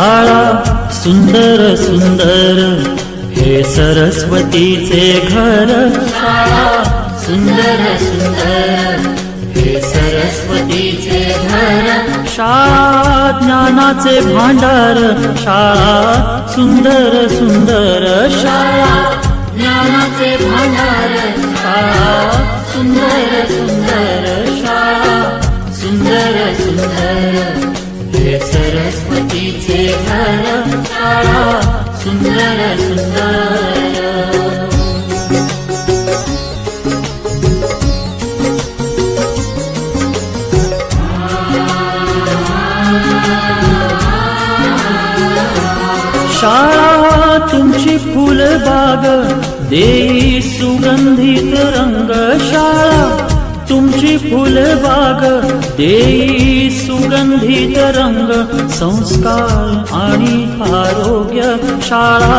शाळा सुंदर सुंदर हे सरस्वतीचे घर। शाळा सुंदर सुंदर हे सरस्वतीचे घर। शाळा ज्ञानाचे भांडार। शाळा सुंदर सुंदर शाळा ज्ञानाचे भांडार। शाळा सुंदर सुंदर शाळा सुंदर सुंदर हे सरस्वतीचे घर। शाळा सुंदर सुंदर। शाळा तुमची फुलबाग देई सुगंधित रंग। शाळा तुमची फुलबाग देई सुगंधित रंग। संस्कार आणि आरोग्य शाळा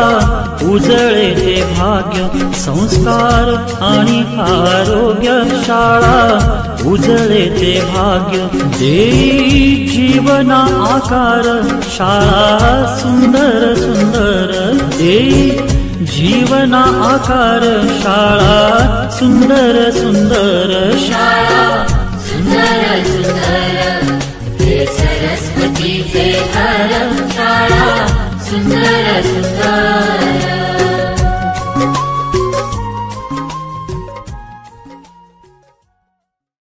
उजळे ते भाग्य। संस्कार आणि आरोग्य शाळा उजळे ते भाग्य। देई जीवना आकार शाळा सुंदर सुंदर देई जीवना आकार। शाळा सुंदर सुंदर शाळा